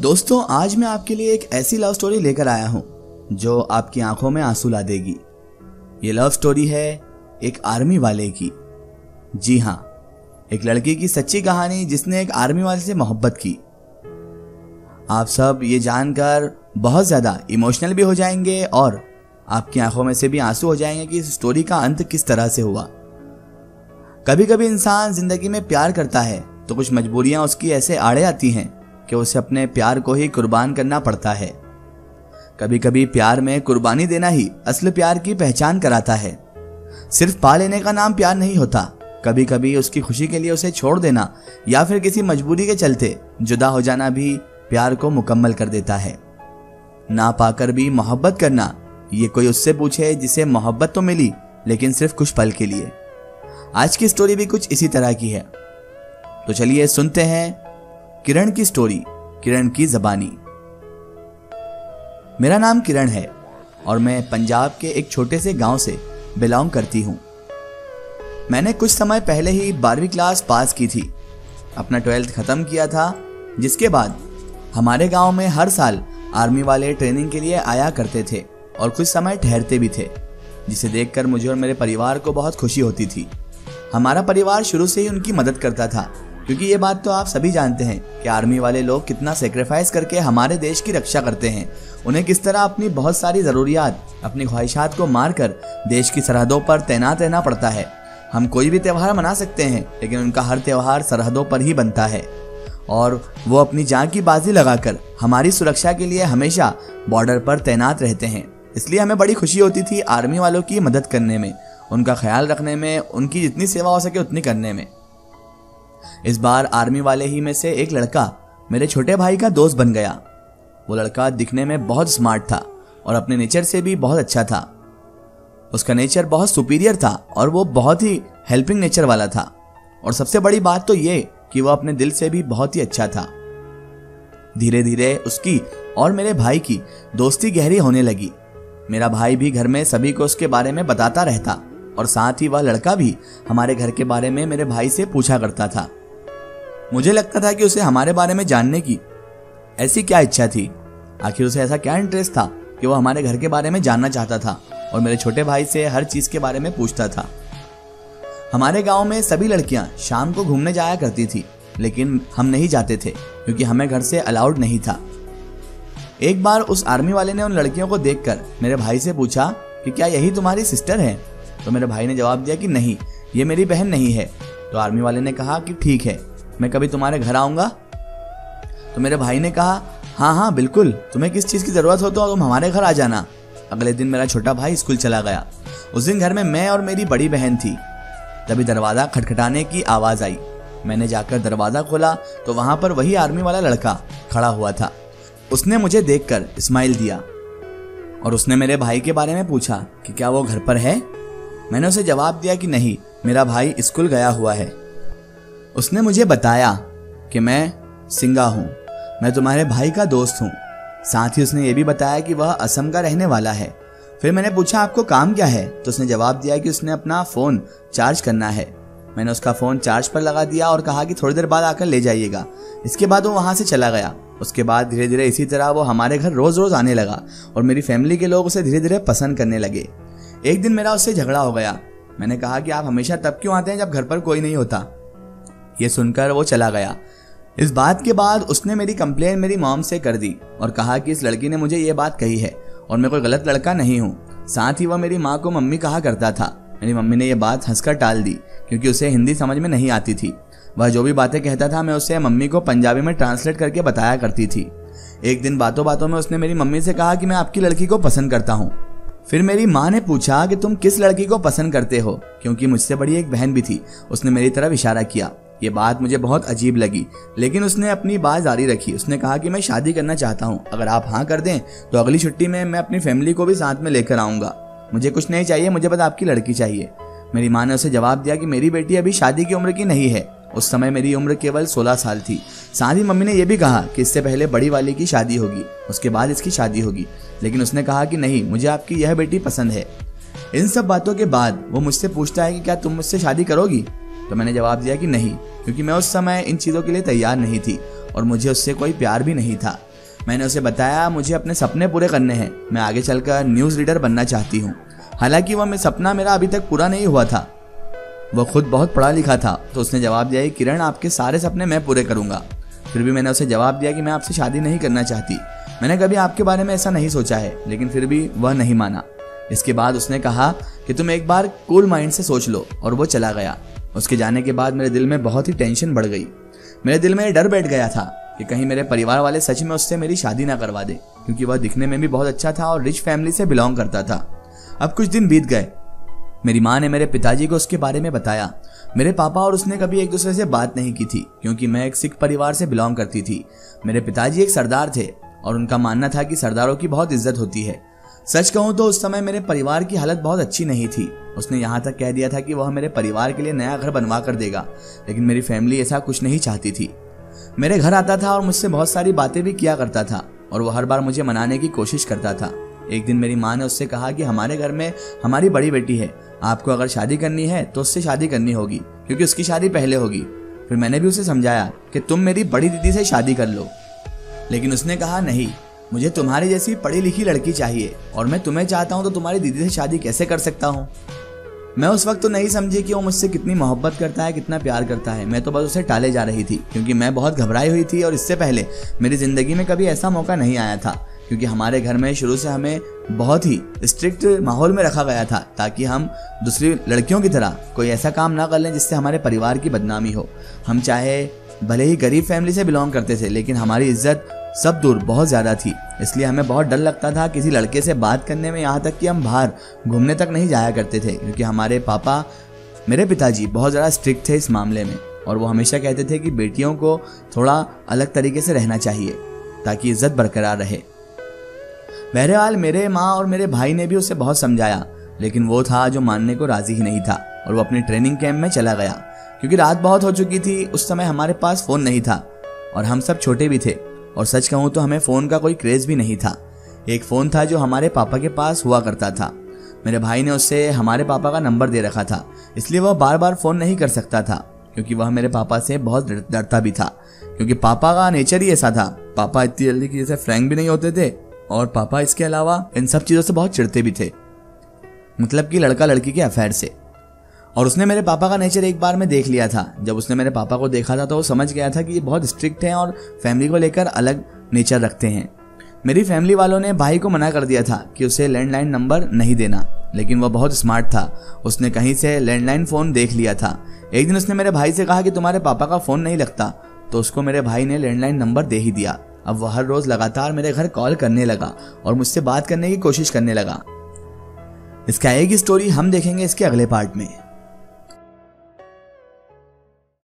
दोस्तों, आज मैं आपके लिए एक ऐसी लव स्टोरी लेकर आया हूं जो आपकी आंखों में आंसू ला देगी। ये लव स्टोरी है एक आर्मी वाले की। जी हां, एक लड़की की सच्ची कहानी जिसने एक आर्मी वाले से मोहब्बत की। आप सब ये जानकर बहुत ज्यादा इमोशनल भी हो जाएंगे और आपकी आंखों में से भी आंसू हो जाएंगे कि इस स्टोरी का अंत किस तरह से हुआ। कभी कभी इंसान जिंदगी में प्यार करता है तो कुछ मजबूरियां उसकी ऐसे आड़े आती हैं कि उसे अपने प्यार को ही कुर्बान करना पड़ता है। कभी कभी प्यार में कुर्बानी देना ही असली प्यार की पहचान कराता है। सिर्फ पा लेने का नाम प्यार नहीं होता। कभी कभी उसकी खुशी के लिए उसे छोड़ देना या फिर किसी मजबूरी के चलते जुदा हो जाना भी प्यार को मुकम्मल कर देता है। ना पाकर भी मोहब्बत करना, ये कोई उससे पूछे जिसे मोहब्बत तो मिली लेकिन सिर्फ कुछ पल के लिए। आज की स्टोरी भी कुछ इसी तरह की है। तो चलिए सुनते हैं किरण की स्टोरी, किरण की ज़बानी। मेरा नाम किरण है और मैं पंजाब के एक छोटे से गांव से बिलोंग करती हूं। मैंने कुछ समय पहले ही 12वीं क्लास पास की थी। अपना 12th खत्म किया था, जिसके बाद हमारे गांव में हर साल आर्मी वाले ट्रेनिंग के लिए आया करते थे और कुछ समय ठहरते भी थे, जिसे देखकर मुझे और मेरे परिवार को बहुत खुशी होती थी। हमारा परिवार शुरू से ही उनकी मदद करता था, क्योंकि ये बात तो आप सभी जानते हैं कि आर्मी वाले लोग कितना सेक्रीफाइस करके हमारे देश की रक्षा करते हैं। उन्हें किस तरह अपनी बहुत सारी ज़रूरियात, अपनी ख्वाहिशात को मारकर देश की सरहदों पर तैनात रहना पड़ता है। हम कोई भी त्यौहार मना सकते हैं, लेकिन उनका हर त्यौहार सरहदों पर ही बनता है और वो अपनी जान की बाजी लगाकर हमारी सुरक्षा के लिए हमेशा बॉर्डर पर तैनात रहते हैं। इसलिए हमें बड़ी खुशी होती थी आर्मी वालों की मदद करने में, उनका ख्याल रखने में, उनकी जितनी सेवा हो सके उतनी करने में। इस बार आर्मी वाले ही में से एक लड़का मेरे छोटे भाई का दोस्त बन गया। वो लड़का दिखने में बहुत स्मार्ट था और अपने नेचर से भी बहुत अच्छा था। उसका नेचर बहुत सुपीरियर था और वो बहुत ही हेल्पिंग नेचर वाला था। और सबसे बड़ी बात तो ये कि वो अपने दिल से भी बहुत ही अच्छा था। धीरे धीरे उसकी और मेरे भाई की दोस्ती गहरी होने लगी। मेरा भाई भी घर में सभी को उसके बारे में बताता रहता और साथ ही वह लड़का भी हमारे घर के बारे में मेरे भाई से पूछा करता था। मुझे लगता था कि उसे हमारे बारे में जानने की ऐसी क्या इच्छा थी, आखिर उसे ऐसा क्या इंटरेस्ट था कि वो हमारे घर के बारे में जानना चाहता था और मेरे छोटे भाई से हर चीज के बारे में पूछता था। हमारे गांव में सभी लड़कियां शाम को घूमने जाया करती थी, लेकिन हम नहीं जाते थे क्योंकि हमें घर से अलाउड नहीं था। एक बार उस आर्मी वाले ने उन लड़कियों को देखकर मेरे भाई से पूछा कि क्या यही तुम्हारी सिस्टर है? तो मेरे भाई ने जवाब दिया कि नहीं, ये मेरी बहन नहीं है। तो आर्मी वाले ने कहा कि ठीक है, मैं कभी तुम्हारे घर आऊंगा। तो मेरे भाई ने कहा हाँ हाँ बिल्कुल, तुम्हें किस चीज़ की ज़रूरत हो तो तुम हमारे घर आ जाना। अगले दिन मेरा छोटा भाई स्कूल चला गया। उस दिन घर में मैं और मेरी बड़ी बहन थी। तभी दरवाज़ा खटखटाने की आवाज़ आई। मैंने जाकर दरवाज़ा खोला तो वहाँ पर वही आर्मी वाला लड़का खड़ा हुआ था। उसने मुझे देखकर स्माइल दिया और उसने मेरे भाई के बारे में पूछा कि क्या वो घर पर है। मैंने उसे जवाब दिया कि नहीं, मेरा भाई स्कूल गया हुआ है। उसने मुझे बताया कि मैं सिंगा हूँ, मैं तुम्हारे भाई का दोस्त हूँ। साथ ही उसने ये भी बताया कि वह असम का रहने वाला है। फिर मैंने पूछा आपको काम क्या है? तो उसने जवाब दिया कि उसने अपना फ़ोन चार्ज करना है। मैंने उसका फ़ोन चार्ज पर लगा दिया और कहा कि थोड़ी देर बाद आकर ले जाइएगा। इसके बाद वो वहाँ से चला गया। उसके बाद धीरे धीरे इसी तरह वो हमारे घर रोज़ रोज़ आने लगा और मेरी फैमिली के लोग उसे धीरे धीरे पसंद करने लगे। एक दिन मेरा उससे झगड़ा हो गया। मैंने कहा कि आप हमेशा तब क्यों आते हैं जब घर पर कोई नहीं होता। ये सुनकर वो चला गया। इस बात के बाद उसने मेरी कंप्लेन मेरी मॉम से कर दी और कहा कि इस लड़की ने मुझे ये बात कही है और मैं कोई गलत लड़का नहीं हूँ। साथ ही वह मेरी माँ को मम्मी कहा करता था। मेरी मम्मी ने यह बात हंसकर टाल दी क्योंकि उसे हिंदी समझ में नहीं आती थी। वह जो भी बातें कहता था मैं उसे मम्मी को पंजाबी में ट्रांसलेट करके बताया करती थी। एक दिन बातों बातों में उसने मेरी मम्मी से कहा कि मैं आपकी लड़की को पसंद करता हूँ। फिर मेरी माँ ने पूछा कि तुम किस लड़की को पसंद करते हो, क्योंकि मुझसे बड़ी एक बहन भी थी। उसने मेरी तरफ इशारा किया। ये बात मुझे बहुत अजीब लगी, लेकिन उसने अपनी बात जारी रखी। उसने कहा कि मैं शादी करना चाहता हूँ, अगर आप हाँ कर दें तो अगली छुट्टी में मैं अपनी फैमिली को भी साथ में लेकर आऊँगा। मुझे कुछ नहीं चाहिए, मुझे बस आपकी लड़की चाहिए। मेरी माँ ने उसे जवाब दिया कि मेरी बेटी अभी शादी की उम्र की नहीं है। उस समय मेरी उम्र केवल 16 साल थी। साथ ही मम्मी ने यह भी कहा कि इससे पहले बड़ी वाली की शादी होगी, उसके बाद इसकी शादी होगी। लेकिन उसने कहा कि नहीं, मुझे आपकी यह बेटी पसंद है। इन सब बातों के बाद वो मुझसे पूछता है कि क्या तुम मुझसे शादी करोगी? तो मैंने जवाब दिया कि नहीं, क्योंकि मैं उस समय इन चीज़ों के लिए तैयार नहीं थी और मुझे उससे कोई प्यार भी नहीं था। मैंने उसे बताया मुझे अपने सपने पूरे करने हैं, मैं आगे चलकर न्यूज़ रीडर बनना चाहती हूँ। हालांकि वह सपना मेरा अभी तक पूरा नहीं हुआ था। वह खुद बहुत पढ़ा लिखा था, तो उसने जवाब दिया, किरण आपके सारे सपने मैं पूरे करूँगा। फिर भी मैंने उसे जवाब दिया कि मैं आपसे शादी नहीं करना चाहती, मैंने कभी आपके बारे में ऐसा नहीं सोचा है। लेकिन फिर भी वह नहीं माना। इसके बाद उसने कहा कि तुम एक बार कूल माइंड से सोच लो, और वो चला गया। उसके जाने के बाद मेरे दिल में बहुत ही टेंशन बढ़ गई। मेरे दिल में डर बैठ गया था कि कहीं मेरे परिवार वाले सच में उससे मेरी शादी ना करवा दे, क्योंकि वह दिखने में भी बहुत अच्छा था और रिच फैमिली से बिलोंग करता था। अब कुछ दिन बीत गए। मेरी माँ ने मेरे पिताजी को उसके बारे में बताया। मेरे पापा और उसने कभी एक दूसरे से बात नहीं की थी, क्योंकि मैं एक सिख परिवार से बिलोंग करती थी। मेरे पिताजी एक सरदार थे और उनका मानना था कि सरदारों की बहुत इज्जत होती है। सच कहूँ तो उस समय मेरे परिवार की हालत बहुत अच्छी नहीं थी। उसने यहाँ तक कह दिया था कि वह मेरे परिवार के लिए नया घर बनवा कर देगा, लेकिन मेरी फैमिली ऐसा कुछ नहीं चाहती थी। मेरे घर आता था और मुझसे बहुत सारी बातें भी किया करता था, और वह हर बार मुझे मनाने की कोशिश करता था। एक दिन मेरी माँ ने उससे कहा कि हमारे घर में हमारी बड़ी बेटी है, आपको अगर शादी करनी है तो उससे शादी करनी होगी, क्योंकि उसकी शादी पहले होगी। फिर मैंने भी उसे समझाया कि तुम मेरी बड़ी दीदी से शादी कर लो, लेकिन उसने कहा नहीं, मुझे तुम्हारी जैसी पढ़ी लिखी लड़की चाहिए, और मैं तुम्हें चाहता हूँ तो तुम्हारी दीदी से शादी कैसे कर सकता हूँ। मैं उस वक्त तो नहीं समझी कि वो मुझसे कितनी मोहब्बत करता है, कितना प्यार करता है। मैं तो बस उसे टाले जा रही थी, क्योंकि मैं बहुत घबराई हुई थी और इससे पहले मेरी ज़िंदगी में कभी ऐसा मौका नहीं आया था, क्योंकि हमारे घर में शुरू से हमें बहुत ही स्ट्रिक्ट माहौल में रखा गया था, ताकि हम दूसरी लड़कियों की तरह कोई ऐसा काम ना कर लें जिससे हमारे परिवार की बदनामी हो। हम चाहे भले ही गरीब फैमिली से बिलोंग करते थे, लेकिन हमारी इज्जत सब दूर बहुत ज़्यादा थी। इसलिए हमें बहुत डर लगता था किसी लड़के से बात करने में, यहाँ तक कि हम बाहर घूमने तक नहीं जाया करते थे, क्योंकि हमारे पापा, मेरे पिताजी बहुत ज़्यादा स्ट्रिक्ट थे इस मामले में, और वो हमेशा कहते थे कि बेटियों को थोड़ा अलग तरीके से रहना चाहिए ताकि इज्जत बरकरार रहे। बहरहाल मेरे माँ और मेरे भाई ने भी उसे बहुत समझाया, लेकिन वो था जो मानने को राजी ही नहीं था, और वो अपने ट्रेनिंग कैंप में चला गया। क्योंकि रात बहुत हो चुकी थी, उस समय हमारे पास फ़ोन नहीं था और हम सब छोटे भी थे, और सच कहूँ तो हमें फ़ोन का कोई क्रेज़ भी नहीं था। एक फ़ोन था जो हमारे पापा के पास हुआ करता था। मेरे भाई ने उससे हमारे पापा का नंबर दे रखा था, इसलिए वह बार बार फ़ोन नहीं कर सकता था, क्योंकि वह मेरे पापा से बहुत डरता भी था, क्योंकि पापा का नेचर ही ऐसा था। पापा इतनी जल्दी किसी से फ्रैंक भी नहीं होते थे, और पापा इसके अलावा इन सब चीज़ों से बहुत चिढ़ते भी थे, मतलब कि लड़का लड़की के अफेयर से। और उसने मेरे पापा का नेचर एक बार में देख लिया था। जब उसने मेरे पापा को देखा था तो वो समझ गया था कि ये बहुत स्ट्रिक्ट हैं और फैमिली को लेकर अलग नेचर रखते हैं। मेरी फैमिली वालों ने भाई को मना कर दिया था कि उसे लैंडलाइन नंबर नहीं देना, लेकिन वह बहुत स्मार्ट था। उसने कहीं से लैंडलाइन फ़ोन देख लिया था। एक दिन उसने मेरे भाई से कहा कि तुम्हारे पापा का फ़ोन नहीं लगता, तो उसको मेरे भाई ने लैंडलाइन नंबर दे ही दिया। अब वह हर रोज़ लगातार मेरे घर कॉल करने लगा और मुझसे बात करने की कोशिश करने लगा। इसका एक ही स्टोरी हम देखेंगे इसके अगले पार्ट में।